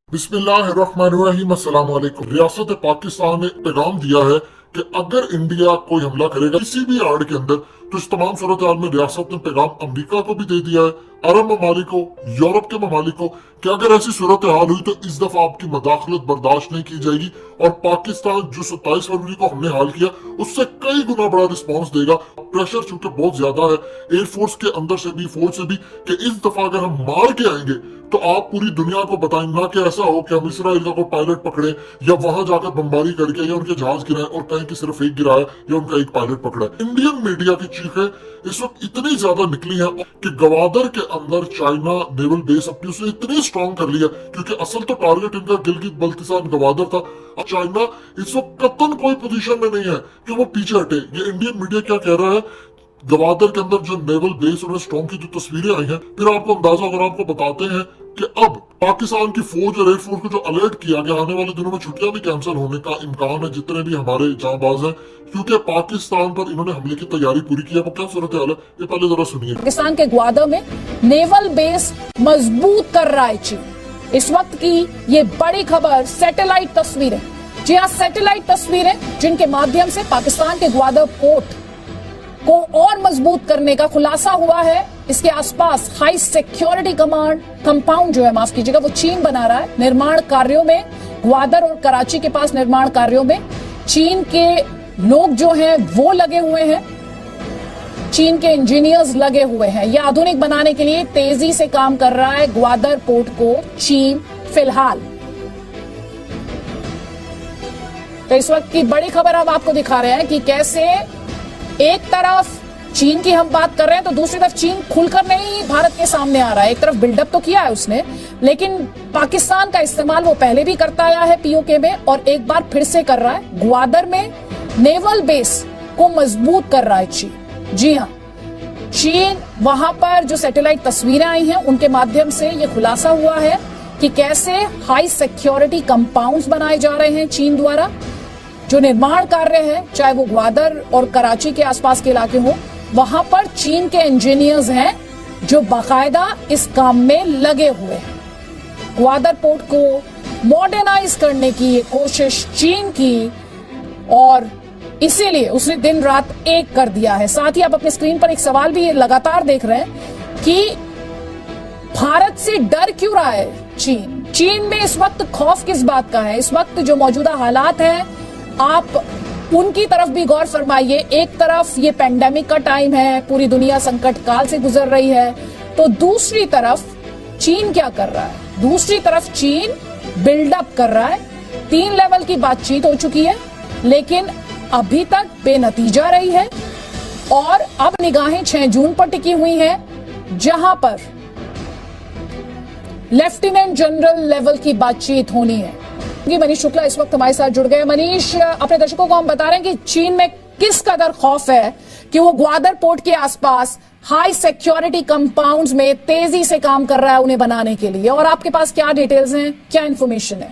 बिस्मिल्लाहिर्रहमानिर्रहीम अस्सलाम वालेकुम। रियासत पाकिस्तान ने पैगाम दिया है कि अगर इंडिया कोई हमला करेगा किसी भी आड़ के अंदर तो इस तमाम सूरत हाल में रियासत ने पैगाम अमेरिका को भी दे दिया है, अरब ममालिक को, यूरोप के ममालिक को, कि अगर ऐसी सूरत हाल हुई तो इस दफा आपकी मदाखलत बर्दाश्त नहीं की जाएगी और पाकिस्तान जो 27 फरवरी को हमने हाल किया उससे कई गुना बड़ा रिस्पॉन्स देगा। प्रेशर चूंकि बहुत ज्यादा है एयरफोर्स के अंदर से भी, फौज से भी, कि इस दफा अगर हम मार के आएंगे तो आप पूरी दुनिया को बताएं, ना कि ऐसा हो कि हम इसराइल का कोई पायलट पकड़े या वहां जाकर बमबारी करके या उनके जहाज गिराएं और कहें कि सिर्फ एक गिराया या उनका एक पायलट पकड़ा है। इंडियन मीडिया की चीखें इस वक्त इतनी ज्यादा निकली हैं कि गवादर के अंदर चाइना नेवल बेस अपनी उसने इतनी स्ट्रॉन्ग कर लिया, क्योंकि असल तो टारगेट इनका गिलगित बल्तिस्तान गवादर था। चाइना इस वक्त कतन कोई पोजीशन में नहीं है कि वो पीछे हटे। ये इंडियन मीडिया क्या कह रहा है, गवादर के अंदर जो नेवल बेस और स्ट्रॉन्ग की जो तस्वीरें आई हैं, फिर आपको अंदाजा अगर आपको बताते हैं कि अब पाकिस्तान की फौज और एयरफोर्स को जो अलर्ट किया गया, आने वाले दिनों में छुट्टियां भी कैंसिल होने का इम्कान है जितने भी हमारे जांबाज हैं, क्योंकि पाकिस्तान पर इन्होंने हमले की तैयारी पूरी की है। वो क्या सूरत हाल है ये पहले जरा सुनिए। पाकिस्तान के ग्वादर में नेवल बेस मजबूत कर रहा है चीन। इस वक्त की ये बड़ी खबर, सैटेलाइट तस्वीरें, जी हाँ सैटेलाइट तस्वीरें जिनके माध्यम से पाकिस्तान के ग्वादर पोर्ट को और मजबूत करने का खुलासा हुआ है। इसके आसपास हाई सिक्योरिटी कंपाउंड जो है, माफ कीजिएगा, वो चीन बना रहा है। निर्माण कार्यों में ग्वादर और कराची के पास निर्माण कार्यों में चीन के लोग जो हैं वो लगे हुए हैं, चीन के इंजीनियर्स लगे हुए हैं। यह आधुनिक बनाने के लिए तेजी से काम कर रहा है ग्वादर पोर्ट को चीन फिलहाल। तो इस वक्त की बड़ी खबर हम आपको दिखा रहे हैं कि कैसे एक तरफ चीन की हम बात कर रहे हैं तो दूसरी तरफ चीन खुलकर नहीं भारत के सामने आ रहा है। एक तरफ बिल्डअप तो किया है उसने, लेकिन पाकिस्तान का इस्तेमाल वो पहले भी करता आया है पीओके में और एक बार फिर से कर रहा है। ग्वादर में नेवल बेस को मजबूत कर रहा है चीन। जी हाँ, चीन वहां पर जो सैटेलाइट तस्वीरें आई हैं उनके माध्यम से ये खुलासा हुआ है कि कैसे हाई सिक्योरिटी कंपाउंड्स बनाए जा रहे हैं चीन द्वारा। जो निर्माण कार्य है, चाहे वो ग्वादर और कराची के आसपास के इलाके हो, वहां पर चीन के इंजीनियर्स हैं जो बाकायदा इस काम में लगे हुए हैं। ग्वादर पोर्ट को मॉडर्नाइज करने की ये कोशिश चीन की और इसीलिए उसने दिन रात एक कर दिया है। साथ ही आप अपने स्क्रीन पर एक सवाल भी लगातार देख रहे हैं कि भारत से डर क्यों रहा है चीन। चीन में इस वक्त खौफ किस बात का है? इस वक्त जो मौजूदा हालात हैं आप उनकी तरफ भी गौर फरमाइए। एक तरफ ये पेंडेमिक का टाइम है, पूरी दुनिया संकट काल से गुजर रही है, तो दूसरी तरफ चीन क्या कर रहा है? दूसरी तरफ चीन बिल्डअप कर रहा है। 3 लेवल की बातचीत हो चुकी है लेकिन अभी तक बेनतीजा रही है और अब निगाहें 6 जून पर टिकी हुई हैं, जहां पर लेफ्टिनेंट जनरल लेवल की बातचीत होनी है। मनीष शुक्ला इस वक्त हमारे साथ जुड़ गए। मनीष, अपने दर्शकों को हम बता रहे हैं कि चीन में किस कदर खौफ है कि वो ग्वादर पोर्ट के आसपास हाई सिक्योरिटी कंपाउंड्स में तेजी से काम कर रहा है उन्हें बनाने के लिए, और आपके पास क्या डिटेल्स हैं, क्या इन्फॉर्मेशन है?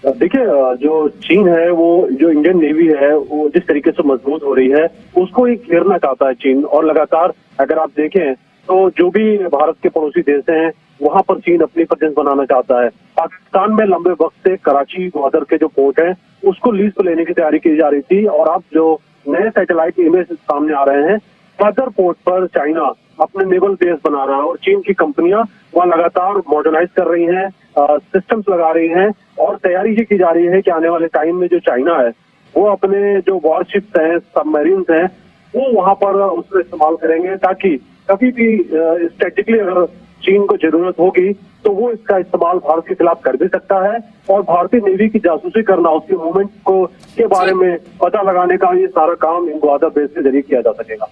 देखिए, जो चीन है वो जो इंडियन नेवी है वो जिस तरीके से मजबूत हो रही है उसको ही घेरना चाहता है चीन। और लगातार अगर आप देखें तो जो भी भारत के पड़ोसी देश हैं वहां पर चीन अपनी प्रेजेंस बनाना चाहता है। पाकिस्तान में लंबे वक्त से कराची ग्वादर के जो पोर्ट है उसको लीज पर लेने की तैयारी की जा रही थी और अब जो नए सैटेलाइट इमेज सामने आ रहे हैं, ग्वादर पोर्ट पर चाइना अपने नेवल बेस बना रहा है और चीन की कंपनियां वहां लगातार मॉडर्नाइज कर रही हैं, सिस्टम्स लगा रही हैं और तैयारी ये की जा रही है कि आने वाले टाइम में जो चाइना है वो अपने जो वॉरशिप्स हैं, सबमरीन्स हैं, वो वहां पर उसका इस्तेमाल करेंगे ताकि कभी भी स्ट्रेटेजिकली अगर चीन को जरूरत होगी तो वो इसका इस्तेमाल भारत के खिलाफ कर भी सकता है और भारतीय नेवी की जासूसी करना, उसके मूवमेंट को के बारे में पता लगाने का ये सारा काम इन ग्वादर बेस के जरिए किया जा सकेगा।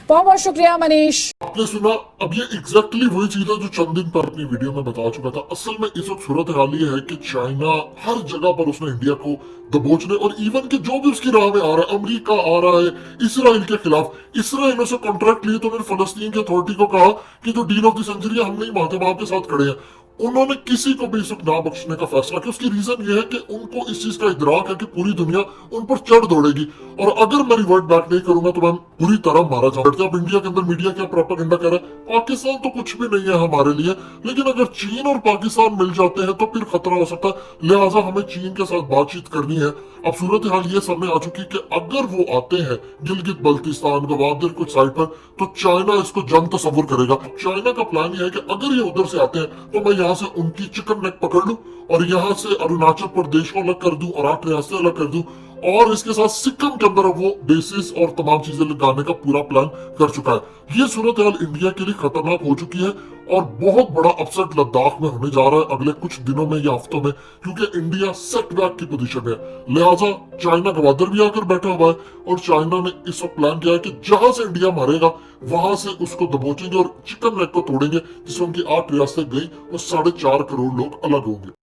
बहुत बहुत शुक्रिया मनीष। आपने सुना, अब ये एग्जैक्टली वही चीज है जो चंद दिन पर अपनी वीडियो में बता चुका था। असल में इस वक्त सूरत हाल ये है कि चाइना हर जगह पर उसने इंडिया को दबोचने और इवन के जो भी उसकी राह में आ रहा है, अमेरिका आ रहा है इसराइल के खिलाफ, इसराइल से कॉन्ट्रैक्ट लिए तो फिर फलस्तीन की अथॉरिटी को कहा कि जो डील ऑफ द सेंचुरी हम नहीं मानते, हम आपके साथ खड़े हैं। उन्होंने किसी को भी सुख ना बख्शने का फैसला किया। उसकी रीजन ये है कि उनको इस चीज का इदराक है कि पूरी दुनिया उन पर चढ़ दौड़ेगी और अगर मैं रिवर्ट बैक नहीं करूंगा तो मैं पूरी तरह मारा जाऊंगा। अब इंडिया के अंदर मीडिया क्या प्रोपेगेंडा कर रहा है, पाकिस्तान तो कुछ भी नहीं है हमारे लिए, लेकिन अगर चीन और पाकिस्तान मिल जाते हैं तो फिर खतरा हो सकता है, लिहाजा हमें चीन के साथ बातचीत करनी है। अब सूरत हाल ये सामने आ चुकी कि अगर वो आते हैं गिलगित बल्तिस्तान गवादर कुछ साइड पर तो चाइना इसको जंग तस्वुर करेगा। चाइना का प्लान ये है कि अगर ये उधर से आते हैं तो मैं यहाँ से उनकी चिकन नेक पकड़ लूं और यहाँ से अरुणाचल प्रदेश को अलग कर दूं और 8 रियासतें अलग कर दूं और इसके साथ सिक्किम के अंदर वो बेसिस और तमाम चीजें लगाने का पूरा प्लान कर चुका है। ये सूरत हाल इंडिया के लिए खतरनाक हो चुकी है और बहुत बड़ा अपसेट लद्दाख में होने जा रहा है अगले कुछ दिनों में या हफ्तों में, क्योंकि इंडिया सेटबैक की पोजीशन है। लिहाजा चाइना गवादर भी आकर बैठा हुआ है और चाइना ने इस वक्त प्लान किया है कि जहां से इंडिया मारेगा वहां से उसको दबोचेंगे और चिकन नेक को तोड़ेंगे, जिससे उनकी 8 रियासतें गई और 4.5 करोड़ लोग अलग होंगे।